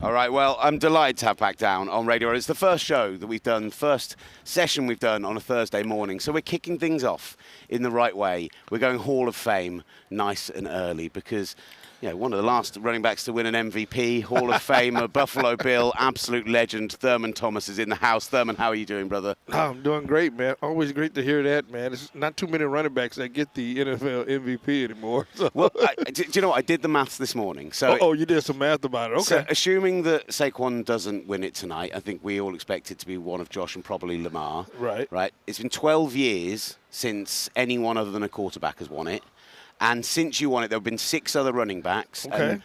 All right, well, I'm delighted to have Back Down on Radio. It's the first show that we've done, first session we've done on a Thursday morning. So we're kicking things off in the right way. We're going Hall of Fame nice and early because, one of the last running backs to win an MVP, Hall of Famer, Buffalo Bill, absolute legend, Thurman Thomas is in the house. Thurman, how are you doing, brother? Oh, I'm doing great, man. Always great to hear that, man. It's not too many running backs that get the NFL MVP anymore. So. Well, do you know what? I did the maths this morning. So you did some math about it. Okay. So assuming that Saquon doesn't win it tonight, I think we all expect it to be one of Josh and probably Lamar. Right. Right. It's been 12 years since anyone other than a quarterback has won it. And since you won it, there have been 6 other running backs, and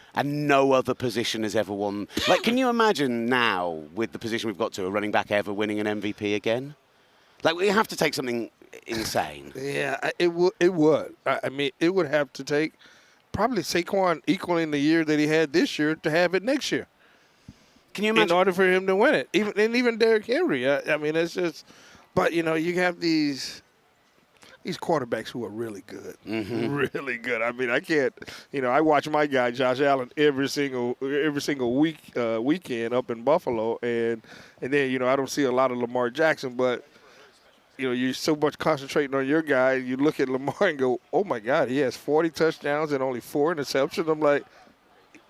no other position has ever won. Like, can you imagine now, with the position we've got to, a running back ever winning an MVP again? Like, we have to take something insane. Yeah, it would. I mean, it would have to take probably Saquon equaling the year that he had this year to have it next year. Can you imagine? In order for him to win it. Even Derrick Henry. I mean, it's just – but, you have these quarterbacks who are really good, really good. I mean, I can't, I watch my guy Josh Allen every single weekend up in Buffalo, and then I don't see a lot of Lamar Jackson, but you're so much concentrating on your guy. You look at Lamar and go, oh my God, he has 40 touchdowns and only 4 interceptions. I'm like,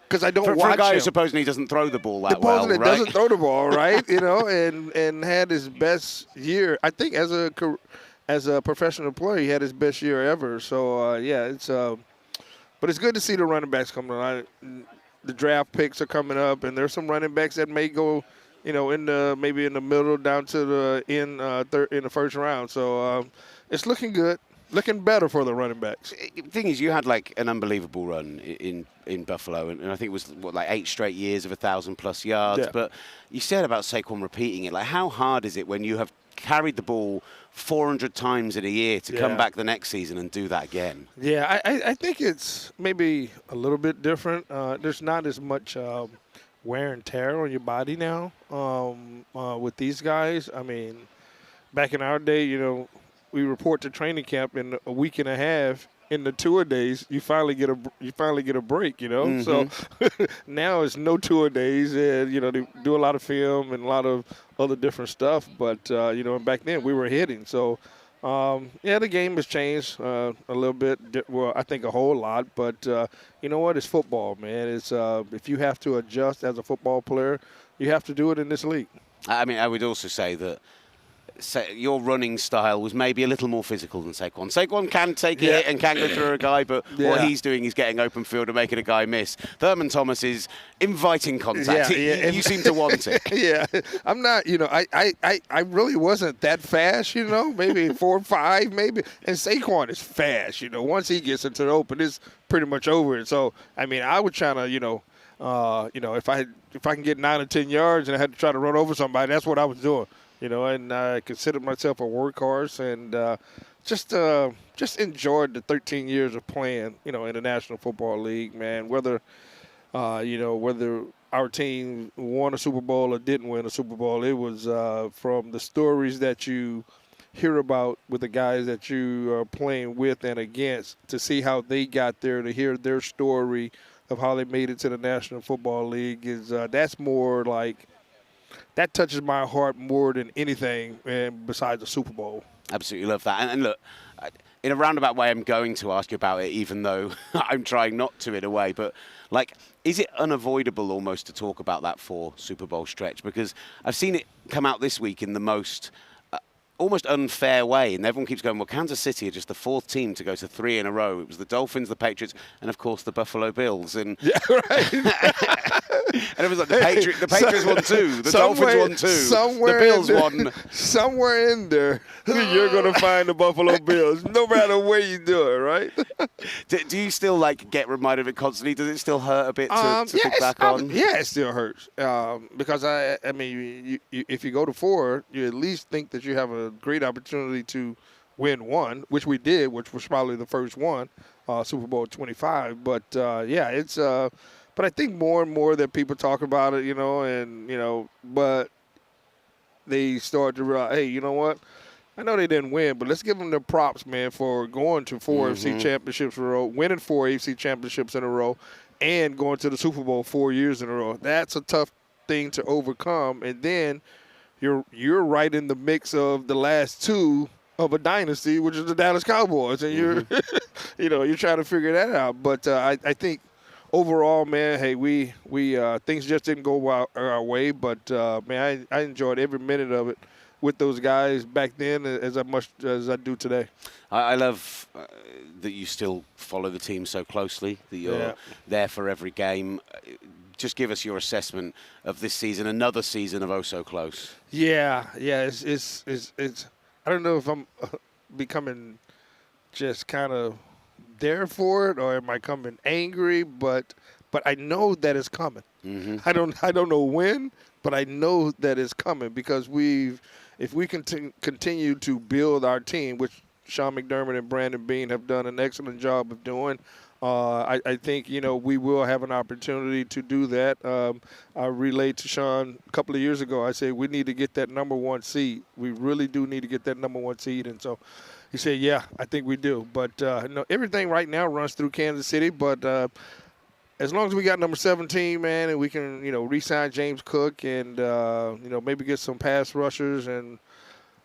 because I don't watch him. For a guy who supposedly doesn't throw the ball that well, right? Doesn't throw the ball, right? and had his best year, I think, as a professional player, he had his best year ever. So, but it's good to see the running backs coming on. The draft picks are coming up, and there's some running backs that may go, maybe in the middle down to the in the first round. So it's looking good, looking better for the running backs. The thing is, you had like an unbelievable run in Buffalo, and I think it was like 8 straight years of 1,000+ yards. Yeah. But you said about Saquon repeating it. Like, how hard is it when you have carried the ball 400 times in a year to come back the next season and do that again? Yeah, I think it's maybe a little bit different. There's not as much wear and tear on your body now with these guys. I mean, back in our day, we report to training camp in a week and a half. In the tour days, you finally get a break, So now it's no tour days, and they do a lot of film and a lot of other different stuff. But back then we were hitting. So the game has changed a little bit. Well, I think a whole lot. But you know what? It's football, man. It's if you have to adjust as a football player, you have to do it in this league. I mean, I would also say that your running style was maybe a little more physical than Saquon. Saquon can take a hit and can go through a guy, but what he's doing is getting open field and making a guy miss. Thurman Thomas is inviting contact. You seem to want it. Yeah, I'm not, I really wasn't that fast, maybe 4 or 5 maybe. And Saquon is fast, Once he gets into the open, it's pretty much over. So, I mean, I was trying to, if I can get 9 or 10 yards and I had to try to run over somebody, that's what I was doing. And I considered myself a workhorse, and just enjoyed the 13 years of playing, in the National Football League, man. Whether our team won a Super Bowl or didn't win a Super Bowl, it was from the stories that you hear about with the guys that you are playing with and against, to see how they got there, to hear their story of how they made it to the National Football League is that's more like. That touches my heart more than anything besides the Super Bowl. Absolutely love that. And look, in a roundabout way, I'm going to ask you about it, even though I'm trying not to in a way. But, is it unavoidable almost to talk about that 4 Super Bowl stretch? Because I've seen it come out this week in the most almost unfair way. And everyone keeps going, well, Kansas City are just the 4th team to go to 3 in a row. It was the Dolphins, the Patriots, and, of course, the Buffalo Bills. And yeah, right. And it was like the Patriots won 2, the Dolphins won 2, the Bills won. Somewhere in there, you're going to find the Buffalo Bills, no matter where you do it, right? Do you still get reminded of it constantly? Does it still hurt a bit to think back on? Yeah, it still hurts because I mean, if you go to 4, you at least think that you have a great opportunity to win 1, which we did, which was probably the first one, Super Bowl 25. But it's. But I think more and more that people talk about it, but they start to realize, hey, you know what? I know they didn't win, but let's give them their props, man, for going to 4 AFC championships in a row, winning 4 AFC championships in a row, and going to the Super Bowl 4 years in a row. That's a tough thing to overcome. And then you're right in the mix of the last two of a dynasty, which is the Dallas Cowboys, and you're you're trying to figure that out. But I think overall, man, hey, we things just didn't go our way, but man, I enjoyed every minute of it with those guys back then as much as I do today. I love that you still follow the team so closely, that you're there for every game. Just give us your assessment of this season, another season of Oh So Close. Yeah, it's I don't know if I'm becoming just kind of there for it, or am I coming angry? But I know that it's coming. I don't know when, but I know that it's coming because if we continue to build our team, which Sean McDermott and Brandon Beane have done an excellent job of doing. I think, we will have an opportunity to do that. I relayed to Sean a couple of years ago. I said, we need to get that number 1 seed. We really do need to get that number 1 seed. And so he said, yeah, I think we do. But everything right now runs through Kansas City. But as long as we got number 17, man, and we can, re-sign James Cook and, maybe get some pass rushers and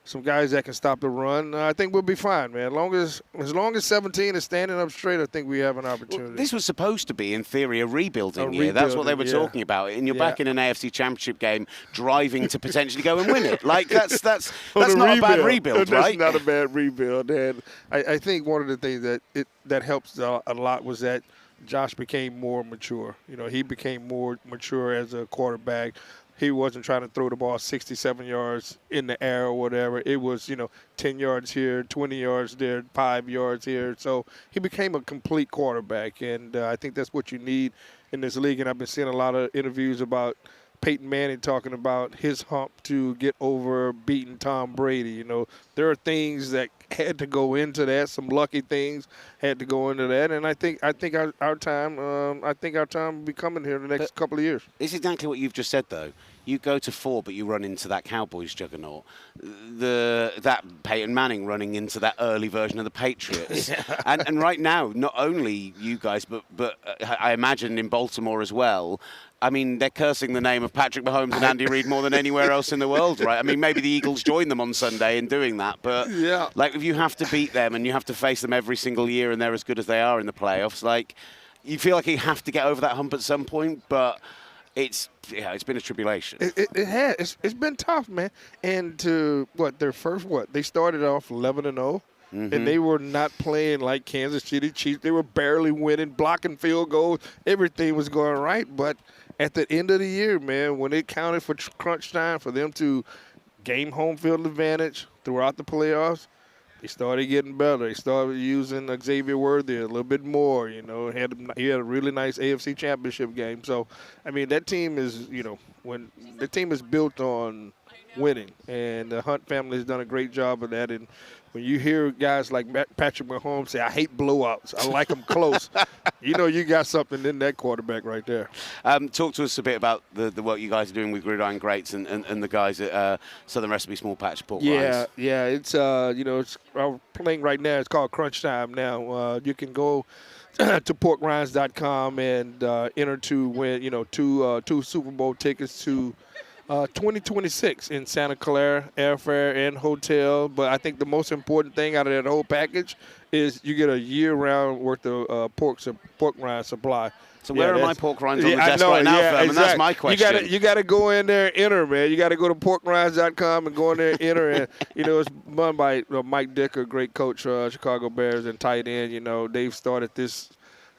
some guys that can stop the run, I think we'll be fine, man. As long as 17 is standing up straight, I think we have an opportunity. Well, this was supposed to be, in thery, a rebuilding year. That's what they were talking about. And you're back in an AFC Championship game, driving to potentially go and win it. Like that's not a bad rebuild, right? That's not a bad rebuild. And I think one of the things that helps a lot was that Josh became more mature. He became more mature as a quarterback. He wasn't trying to throw the ball 67 yards in the air or whatever. It was, 10 yards here, 20 yards there, 5 yards here. So he became a complete quarterback, and I think that's what you need in this league. And I've been seeing a lot of interviews about Peyton Manning talking about his hump to get over beating Tom Brady. There are things that had to go into that. Some lucky things had to go into that, and I think our time will be coming here in the next couple of years. It's exactly what you've just said, though. You go to 4, but you run into that Cowboys juggernaut. That Peyton Manning running into that early version of the Patriots. And right now, not only you guys, but I imagine in Baltimore as well, I mean, they're cursing the name of Patrick Mahomes and Andy Reid more than anywhere else in the world, right? I mean, maybe the Eagles join them on Sunday in doing that, but if you have to beat them and you have to face them every single year and they're as good as they are in the playoffs, you feel like you have to get over that hump at some point, but it's been a tribulation. It has. It's been tough, man. And they started off 11-0. And they were not playing like Kansas City Chiefs. They were barely winning, blocking field goals. Everything was going right. But at the end of the year, man, when it counted for crunch time for them to gain home field advantage throughout the playoffs, they started getting better. They started using Xavier Worthy a little bit more. He had a really nice AFC Championship game. So, I mean, that team is, when the team is built on winning, and the Hunt family has done a great job of that. And when you hear guys like Patrick Mahomes say, I hate blowouts, I like them close, you got something in that quarterback right there. Talk to us a bit about the work you guys are doing with Gridiron Greats and the guys at Southern Recipe Small Patch Pork Rinds. Yeah, it's, it's playing right now. It's called Crunch Time now. You can go to porkrinds.com and enter to win, two Super Bowl tickets to 2026 in Santa Clara, airfare and hotel. But I think the most important thing out of that whole package is you get a year-round worth of pork rind supply. So where are my pork rinds on the desk right now, Thurman? Exactly. That's my question. You got to go in there and enter, man. You got to go to porkrinds.com and go in there and enter. And, it's run by Mike Dicker, great coach, Chicago Bears, and tight end. They've started this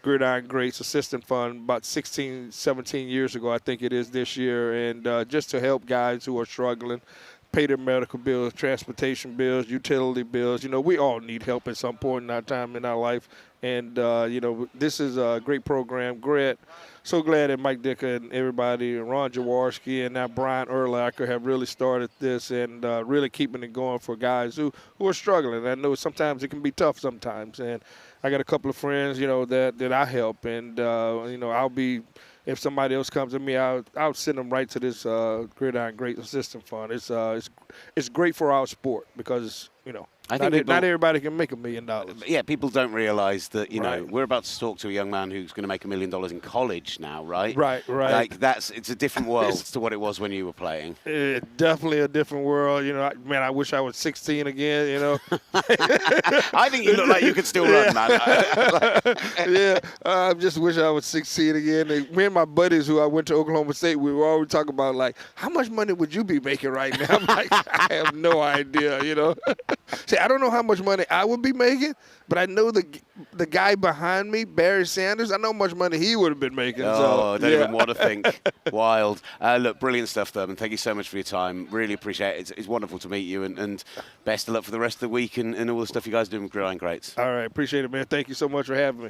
Gridiron Greats Assistant Fund about 16, 17 years ago, I think it is this year, and just to help guys who are struggling, pay their medical bills, transportation bills, utility bills. We all need help at some point in our time in our life, and, this is a great program. So glad that Mike Dicker and everybody, Ron Jaworski and now Brian Urlacher have really started this and really keeping it going for guys who are struggling. I know sometimes it can be tough sometimes, and I got a couple of friends, that I help, and I'll be, if somebody else comes to me, I'll send them right to this Gridiron Great Assistant Fund. It's great for our sport because I think not everybody can make $1 million. Yeah, people don't realize that, you know, Right. we're about to talk to a young man who's going to make $1 million in college now, right? Right. Like, it's a different world to what it was when you were playing. Definitely a different world. You know, man, I wish I was 16 again, you know. I think you look like you could still run, man. Yeah, I just wish I was 16 again. Me and my buddies who I went to Oklahoma State, we were always talking about, like, how much money would you be making right now? I'm like, I have no idea, you know. See, I don't know how much money I would be making, but I know the guy behind me, Barry Sanders, I know how much money he would have been making. Oh, I don't even want to think. Wild. Look, brilliant stuff, Thurman. Thank you so much for your time. Really appreciate it. It's wonderful to meet you, and best of luck for the rest of the week and all the stuff you guys are doing with Gridiron Greats. All right, appreciate it, man. Thank you so much for having me.